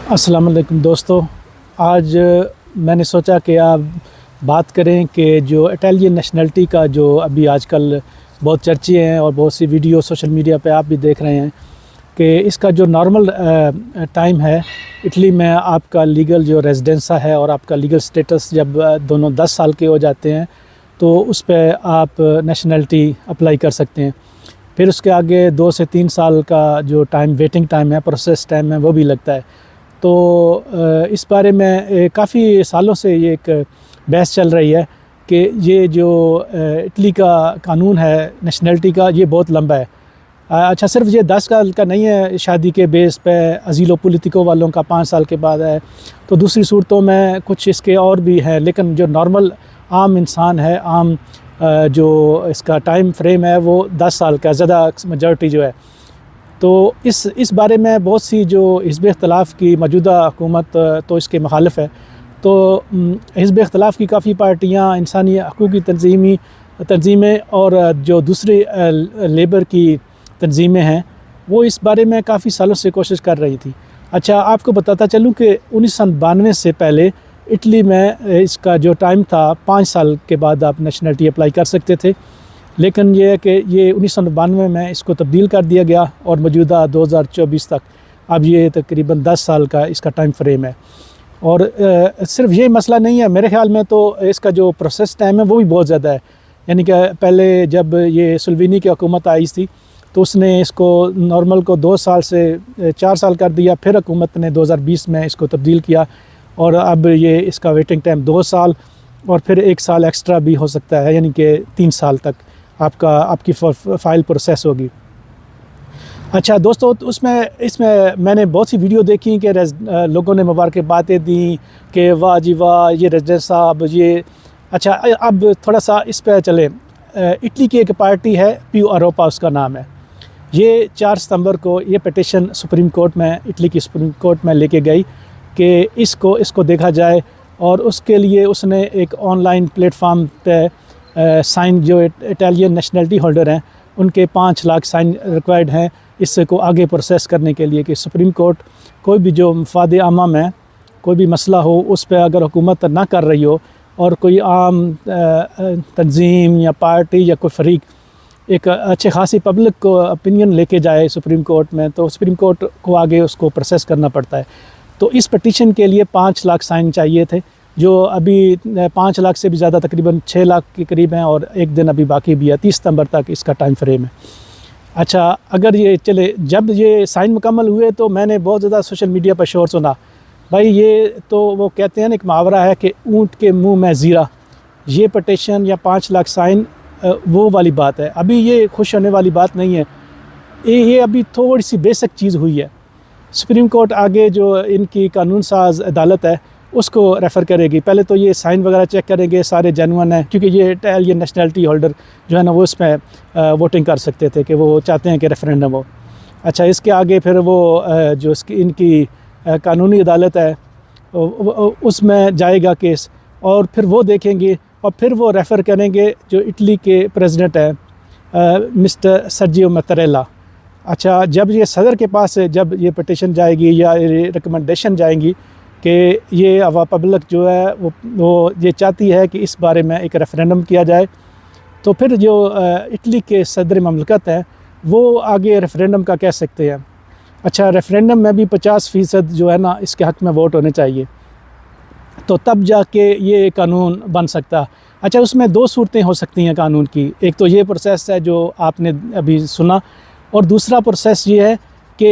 अस्सलाम वालेकुम दोस्तों। आज मैंने सोचा कि आप बात करें कि जो इटालियन नेशनलिटी का जो अभी आजकल बहुत चर्चे हैं और बहुत सी वीडियो सोशल मीडिया पे आप भी देख रहे हैं कि इसका जो नॉर्मल टाइम है इटली में आपका लीगल जो रेजिडेंसा है और आपका लीगल स्टेटस जब दोनों 10 साल के हो जाते हैं तो उस पर आप नेशनलिटी अप्लाई कर सकते हैं। फिर उसके आगे 2 से 3 साल का जो टाइम वेटिंग टाइम है, प्रोसेस टाइम है, वो भी लगता है। तो इस बारे में काफ़ी सालों से ये एक बहस चल रही है कि ये जो इटली का कानून है नेशनलिटी का, ये बहुत लंबा है। अच्छा, सिर्फ ये 10 साल का नहीं है, शादी के बेस पे अजीलो पॉलिटिको वालों का 5 साल के बाद है, तो दूसरी सूरतों में कुछ इसके और भी हैं। लेकिन जो नॉर्मल आम इंसान है, आम जो इसका टाइम फ्रेम है वो 10 साल का, ज़्यादा मेजॉरिटी जो है। तो इस बारे में बहुत सी जो हिज़्ब इख्तिलाफ़ की मौजूदा हुकूमत तो इसके मुखालिफ है। तो हिज़्ब इख्तिलाफ़ की काफ़ी पार्टियाँ, इंसानी हक़ूक़ की तंजीमें और जो दूसरी लेबर की तंजीमें हैं, वो इस बारे में काफ़ी सालों से कोशिश कर रही थी। अच्छा, आपको बताता चलूँ कि 1992 से पहले इटली में इसका जो टाइम था 5 साल के बाद आप नेशनलिटी अप्लाई कर सकते थे। लेकिन ये है कि ये 1992 में इसको तब्दील कर दिया गया और मौजूदा 2024 तक अब ये तकरीबन 10 साल का इसका टाइम फ्रेम है। और सिर्फ ये मसला नहीं है, मेरे ख़्याल में तो इसका जो प्रोसेस टाइम है वो भी बहुत ज़्यादा है। यानी कि पहले जब ये सल्वीनी की हुकूमत आई थी तो उसने इसको नॉर्मल को 2 साल से 4 साल कर दिया। फिर हुकूमत ने 2020 में इसको तब्दील किया और अब ये इसका वेटिंग टाइम 2 साल और फिर 1 साल एक्स्ट्रा भी हो सकता है, यानी कि 3 साल तक आपकी फ़ाइल प्रोसेस होगी। अच्छा दोस्तों, तो इसमें मैंने बहुत सी वीडियो देखी कि लोगों ने मुबारकबादें दी कि वाह जी वाह, ये रेजिडेंट साहब ये। अच्छा, अब थोड़ा सा इस पर चले। इटली की एक पार्टी है, पीयू अरोपा उसका नाम है। ये 4 सितंबर को ये पिटीशन सुप्रीम कोर्ट में, इटली की सुप्रीम कोर्ट में लेके गई कि इसको देखा जाए। और उसके लिए उसने एक ऑनलाइन प्लेटफार्म पे साइन, जो इटालियन नेशनलिटी होल्डर हैं उनके 5 लाख साइन रिक्वायर्ड हैं इसको आगे प्रोसेस करने के लिए कि सुप्रीम कोर्ट कोई भी जो मफाद आमा में कोई भी मसला हो उस पर अगर हुकूमत ना कर रही हो और कोई आम तंजीम या पार्टी या कोई फरीक एक अच्छे खासी पब्लिक को ओपिनियन लेके जाए सुप्रीम कोर्ट में, तो सुप्रीम कोर्ट को आगे उसको प्रोसेस करना पड़ता है। तो इस पिटीशन के लिए 5 लाख साइन चाहिए थे, जो अभी 5 लाख से भी ज़्यादा तकरीबन 6 लाख के करीब हैं और एक दिन अभी बाकी भी है। 30 सितंबर तक इसका टाइम फ्रेम है। अच्छा, अगर ये चले, जब ये साइन मुकम्मल हुए तो मैंने बहुत ज़्यादा सोशल मीडिया पर शोर सुना, भाई ये तो वो कहते हैं ना, एक मुहावरा है कि ऊँट के मुंह में ज़ीरा। ये पिटीशन या 5 लाख साइन वो वाली बात है। अभी ये खुश होने वाली बात नहीं है, ये अभी थोड़ी सी बेसिक चीज़ हुई है। सुप्रीम कोर्ट आगे जो इनकी कानून साज अदालत है उसको रेफ़र करेगी। पहले तो ये साइन वगैरह चेक करेंगे सारे जेन्युइन हैं, क्योंकि ये इटालियन नेशनलिटी होल्डर जो है ना वो इसमें वोटिंग कर सकते थे कि वो चाहते हैं कि रेफरेंडम हो। अच्छा, इसके आगे फिर वो जो इनकी कानूनी अदालत है उसमें जाएगा केस और फिर वो देखेंगे और फिर वो रेफ़र करेंगे जो इटली के प्रेसिडेंट है मिस्टर सर्जियो मैत्तारेला। अच्छा, जब ये सदर के पास जब ये पिटीशन जाएगी या रिकमेंडेशन जाएंगी कि ये पब्लिक जो है वो ये चाहती है कि इस बारे में एक रेफरेंडम किया जाए, तो फिर जो इटली के सदर ममलकत हैं वो आगे रेफरेंडम का कह सकते हैं। अच्छा, रेफरेंडम में भी 50% जो है ना इसके हक़ में वोट होने चाहिए, तो तब जाके ये कानून बन सकता। अच्छा, उसमें 2 सूरतें हो सकती हैं कानून की। एक तो ये प्रोसेस है जो आपने अभी सुना, और दूसरा प्रोसेस ये है कि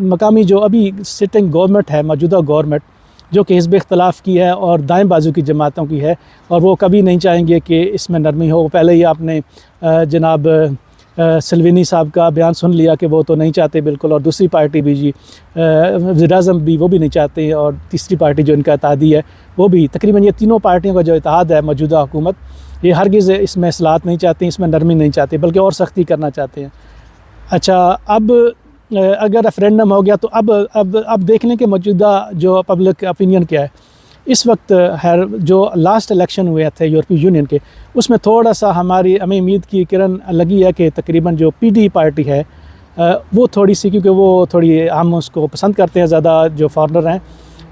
मकामी जो अभी सिटिंग गवर्नमेंट है, मौजूदा गवर्नमेंट जो कि हिज़्ब इख्तिलाफ़ की है और दाएं बाजू की जमातों की है, और वो कभी नहीं चाहेंगे कि इसमें नरमी हो। पहले ही आपने जनाब सल्वीनी साहब का बयान सुन लिया कि वो तो नहीं चाहते बिल्कुल, और दूसरी पार्टी भी जी वज़ीर-ए-आज़म भी वो भी नहीं चाहते, और तीसरी पार्टी जो इनका इत्तेहादी है वो भी। तकरीबन ये तीनों पार्टियों का जो इत्तेहाद है मौजूदा हुकूमत, ये हरगिज़ इसमें इस्लाहत नहीं चाहती, इसमें नरमी नहीं चाहती, बल्कि और सख्ती करना चाहते हैं। अच्छा, अब अगर रेफरेंडम हो गया तो अब देखने के मौजूदा जो पब्लिक ओपिनियन क्या है। इस वक्त जो लास्ट इलेक्शन हुए थे यूरोपीय यूनियन के, उसमें थोड़ा सा हमें उम्मीद की किरण लगी है कि तकरीबन जो पीडी पार्टी है वो थोड़ी सी, क्योंकि वो थोड़ी हम उसको पसंद करते हैं ज़्यादा, जो फॉरेनर हैं,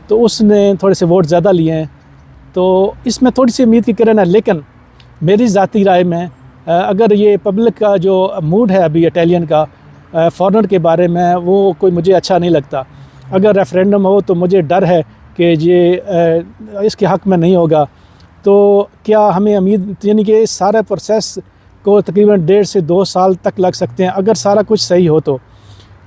तो उसने थोड़े से वोट ज़्यादा लिए हैं, तो इसमें थोड़ी सी उम्मीद की किरण है। लेकिन मेरी ज़ाती राय में अगर ये पब्लिक का जो मूड है अभी इटालियन का फॉरेनर के बारे में, वो कोई मुझे अच्छा नहीं लगता। अगर रेफरेंडम हो तो मुझे डर है कि ये इसके हक़ में नहीं होगा। तो क्या हमें उम्मीद, यानी कि इस सारे प्रोसेस को तकरीबन 1.5 से 2 साल तक लग सकते हैं अगर सारा कुछ सही हो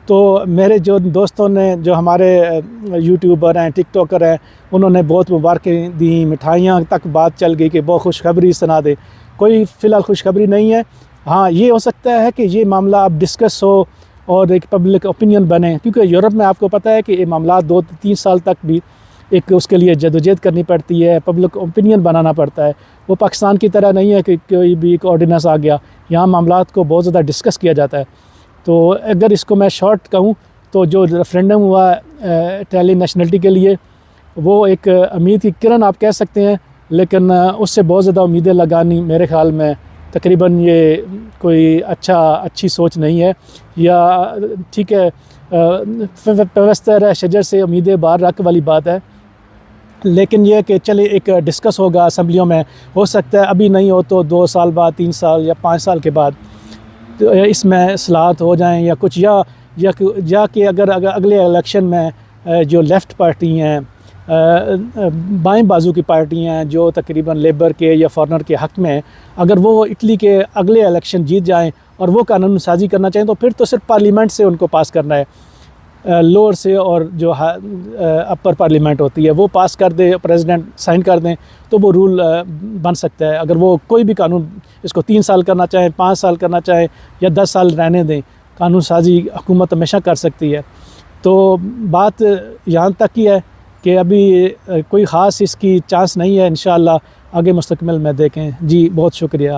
तो मेरे जो दोस्तों ने, जो हमारे यूट्यूबर हैं, टिकटॉकर हैं, उन्होंने बहुत मुबारकें दी, मिठाइयाँ तक बात चल गई कि बहुत खुशखबरी सुना दे। कोई फ़िलहाल खुशखबरी नहीं है। हाँ, ये हो सकता है कि ये मामला अब डिस्कस हो और एक पब्लिक ओपिनियन बने, क्योंकि यूरोप में आपको पता है कि ये मामला 2-3 साल तक भी एक उसके लिए जदोजहद करनी पड़ती है, पब्लिक ओपिनियन बनाना पड़ता है। वो पाकिस्तान की तरह नहीं है कि कोई भी एक ऑर्डिनेंस आ गया, यहाँ मामलात को बहुत ज़्यादा डिस्कस किया जाता है। तो अगर इसको मैं शॉर्ट कहूँ तो जो रेफरेंडम हुआ इटालियन नेशनलिटी के लिए, वो एक उम्मीद की किरण आप कह सकते हैं, लेकिन उससे बहुत ज़्यादा उम्मीदें लगानी मेरे ख़्याल में तकरीबन ये कोई अच्छी सोच नहीं है। या ठीक है, पेवस्तर शजर से उम्मीदें बाहर रख वाली बात है, लेकिन यह कि चले एक डिस्कस होगा असम्बलियों में, हो सकता है अभी नहीं हो तो 2 साल बाद, 3 साल या 5 साल के बाद तो इसमें इस्लाहत हो जाएं या कुछ, या कि अगर अगले इलेक्शन में जो लेफ़्ट पार्टी हैं, बाएं बाजू की पार्टी हैं, जो तकरीबन लेबर के या फॉरेनर के हक़ में, अगर वो इटली के अगले इलेक्शन जीत जाएं और वो कानून साजी करना चाहें, तो फिर तो सिर्फ पार्लियामेंट से उनको पास करना है, लोअर से, और जो अपर पार्लियामेंट होती है वो पास कर दे, प्रेसिडेंट साइन कर दें, तो वो रूल बन सकता है। अगर वो कोई भी कानून इसको 3 साल करना चाहें, 5 साल करना चाहें या 10 साल रहने दें, कानून साजी हुकूमत हमेशा कर सकती है। तो बात यहाँ तक ही है कि अभी कोई ख़ास इसकी चांस नहीं है। इंशाअल्लाह आगे मुस्तकबिल में देखें। जी, बहुत शुक्रिया आप।